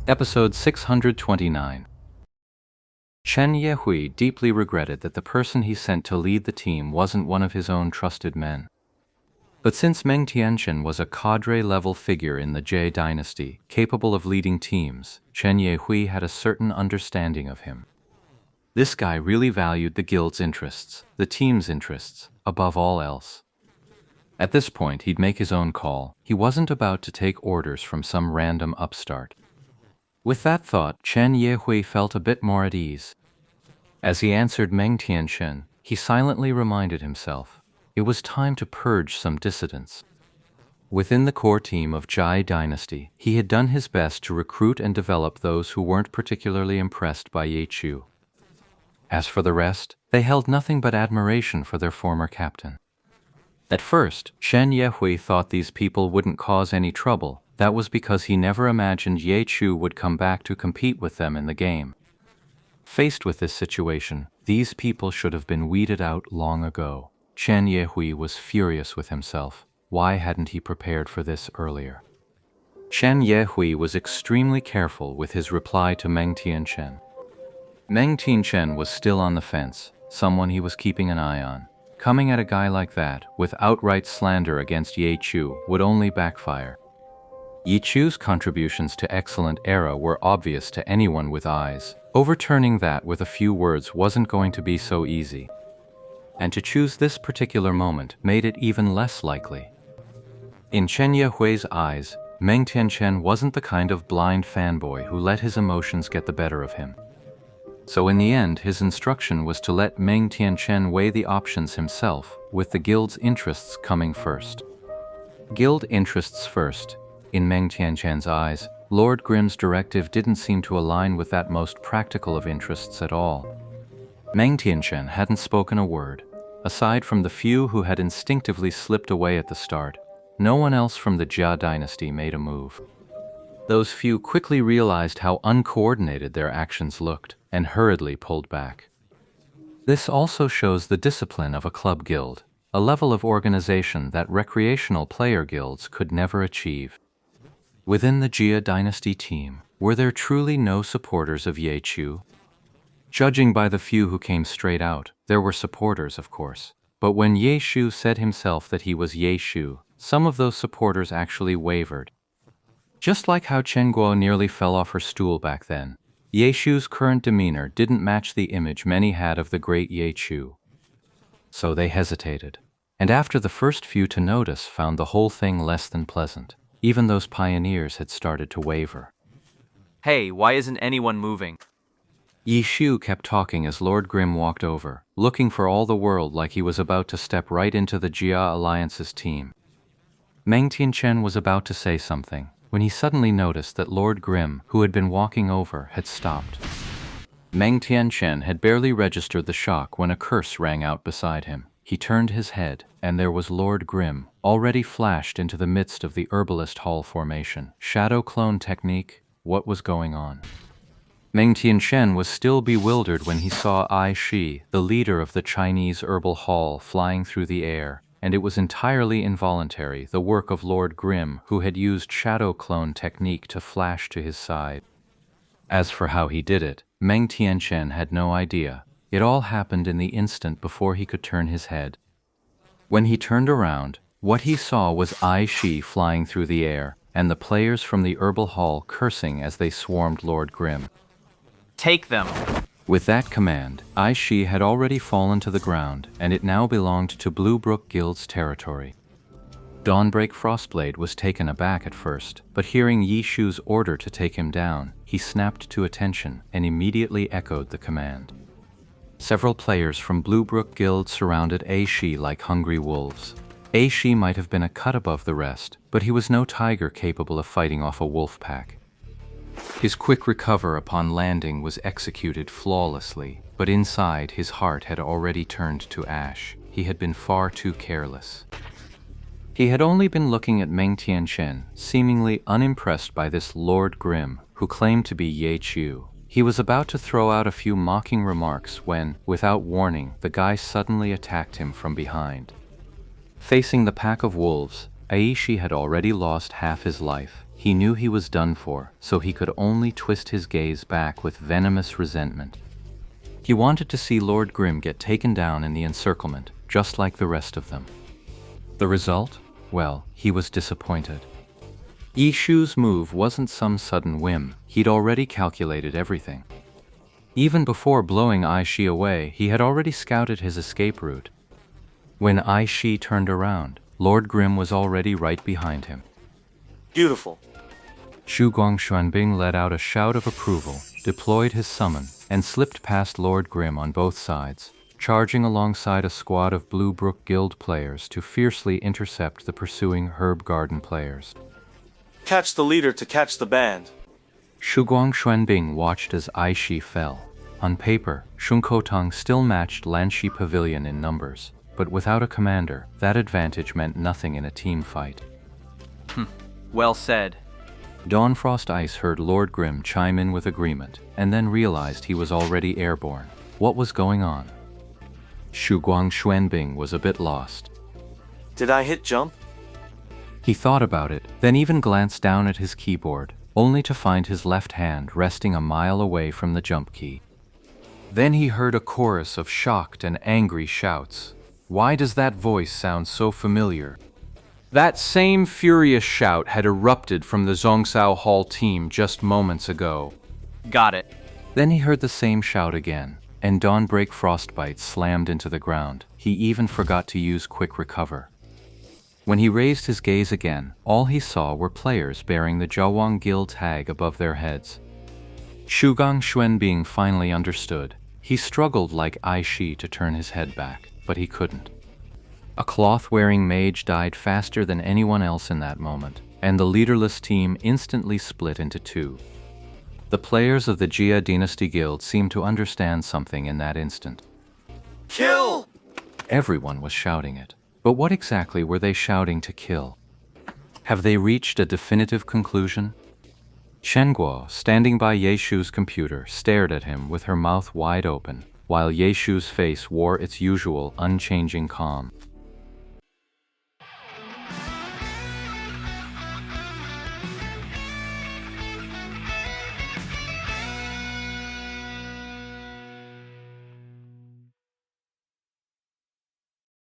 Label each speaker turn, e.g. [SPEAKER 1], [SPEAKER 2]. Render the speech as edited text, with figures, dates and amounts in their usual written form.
[SPEAKER 1] Episode 629. Chen Yehui deeply regretted that the person he sent to lead the team wasn't one of his own trusted men. But since Meng Tianchen was a cadre-level figure in the Jie dynasty, capable of leading teams, Chen Yehui had a certain understanding of him. This guy really valued the guild's interests, the team's interests, above all else. At this point, he'd make his own call. He wasn't about to take orders from some random upstart. With that thought, Chen Yehui felt a bit more at ease. As he answered Meng Tianchen, he silently reminded himself, it was time to purge some dissidents. Within the core team of Jie dynasty, he had done his best to recruit and develop those who weren't particularly impressed by Ye Chu. As for the rest, they held nothing but admiration for their former captain. At first, Chen Yehui thought these people wouldn't cause any trouble. That was because he never imagined Ye Chu would come back to compete with them in the game. Faced with this situation, these people should have been weeded out long ago. Chen Yehui was furious with himself. Why hadn't he prepared for this earlier? Chen Yehui was extremely careful with his reply to Meng Tianchen. Meng Tianchen was still on the fence, someone he was keeping an eye on. Coming at a guy like that, with outright slander against Ye Chu, would only backfire. Ye Chu's contributions to excellent era were obvious to anyone with eyes. Overturning that with a few words wasn't going to be so easy. And to choose this particular moment made it even less likely. In Chen Yehui's eyes, Meng Tianchen wasn't the kind of blind fanboy who let his emotions get the better of him. So in the end, his instruction was to let Meng Tianchen weigh the options himself, with the guild's interests coming first. Guild interests first. In Meng Tianchen's eyes, Lord Grimm's directive didn't seem to align with that most practical of interests at all. Meng Tianchen hadn't spoken a word. Aside from the few who had instinctively slipped away at the start, no one else from the Jia dynasty made a move. Those few quickly realized how uncoordinated their actions looked and hurriedly pulled back. This also shows the discipline of a club guild, a level of organization that recreational player guilds could never achieve. Within the Jia dynasty team, were there truly no supporters of Ye Chu? Judging by the few who came straight out, there were supporters, of course. But when Ye Chu said himself that he was Ye Chu, some of those supporters actually wavered. Just like how Chen Guo nearly fell off her stool back then, Ye Chu's current demeanor didn't match the image many had of the great Ye Chu. So they hesitated, and after the first few to notice found the whole thing less than pleasant. Even those pioneers had started to waver.
[SPEAKER 2] Hey, why isn't anyone moving?
[SPEAKER 1] Ye Chu kept talking as Lord Grimm walked over, looking for all the world like he was about to step right into the Jia Alliance's team. Meng Tianchen was about to say something, when he suddenly noticed that Lord Grimm, who had been walking over, had stopped. Meng Tianchen had barely registered the shock when a curse rang out beside him. He turned his head, and there was Lord Grimm, already flashed into the midst of the herbalist hall formation. Shadow clone technique, what was going on? Meng Tianchen was still bewildered when he saw Ai Shi, the leader of the Chinese herbal hall, flying through the air, and it was entirely involuntary, the work of Lord Grimm, who had used shadow clone technique to flash to his side. As for how he did it, Meng Tianchen had no idea. It all happened in the instant before he could turn his head. When he turned around, what he saw was Ai Shi flying through the air, and the players from the herbal hall cursing as they swarmed Lord Grimm.
[SPEAKER 2] Take them!
[SPEAKER 1] With that command, Ai Shi had already fallen to the ground, and it now belonged to Blue Brook Guild's territory. Dawnbreak Frostblade was taken aback at first, but hearing Ye Chu's order to take him down, he snapped to attention and immediately echoed the command. Several players from Blue Brook Guild surrounded Ai Shi like hungry wolves. Ai Shi might have been a cut above the rest, but he was no tiger capable of fighting off a wolf pack. His quick recover upon landing was executed flawlessly, but inside his heart had already turned to ash. He had been far too careless. He had only been looking at Meng Tianchen, seemingly unimpressed by this Lord Grimm, who claimed to be Ye Chu. He was about to throw out a few mocking remarks when, without warning, the guy suddenly attacked him from behind. Facing the pack of wolves, Ai Shi had already lost half his life. He knew he was done for, so he could only twist his gaze back with venomous resentment. He wanted to see Lord Grimm get taken down in the encirclement, just like the rest of them. The result? Well, he was disappointed. Yi Shu's move wasn't some sudden whim, he'd already calculated everything. Even before blowing Ai Shi away, he had already scouted his escape route. When Ai Shi turned around, Lord Grimm was already right behind him.
[SPEAKER 3] Beautiful.
[SPEAKER 1] Shu Guangxuanbing let out a shout of approval, deployed his summon, and slipped past Lord Grimm on both sides, charging alongside a squad of Blue Brook Guild players to fiercely intercept the pursuing Herb Garden players.
[SPEAKER 3] Catch the leader to catch the band.
[SPEAKER 1] Shu Guangxuanbing watched as Ai Shi fell. On paper, Shun Kotang still matched Lanshi Pavilion in numbers, but without a commander, that advantage meant nothing in a team fight.
[SPEAKER 2] Well said.
[SPEAKER 1] Dawnfrost Ice heard Lord Grimm chime in with agreement, and then realized he was already airborne. What was going on? Shu Guangxuanbing was a bit lost.
[SPEAKER 3] Did I hit jump?
[SPEAKER 1] He thought about it, then even glanced down at his keyboard, only to find his left hand resting a mile away from the jump key. Then he heard a chorus of shocked and angry shouts. Why does that voice sound so familiar? That same furious shout had erupted from the Zhongsao Hall team just moments ago.
[SPEAKER 2] Got it.
[SPEAKER 1] Then he heard the same shout again, and Dawnbreak Frostbite slammed into the ground. He even forgot to use Quick Recover. When he raised his gaze again, all he saw were players bearing the Jiaowang Guild tag above their heads. Shu Guangxuanbing finally understood. He struggled like Ai Shi to turn his head back, but he couldn't. A cloth-wearing mage died faster than anyone else in that moment, and the leaderless team instantly split into two. The players of the Jia Dynasty Guild seemed to understand something in that instant.
[SPEAKER 3] Kill!
[SPEAKER 1] Everyone was shouting it. But what exactly were they shouting to kill? Have they reached a definitive conclusion? Chen Guo, standing by Ye Shu's computer, stared at him with her mouth wide open, while Ye Shu's face wore its usual unchanging calm.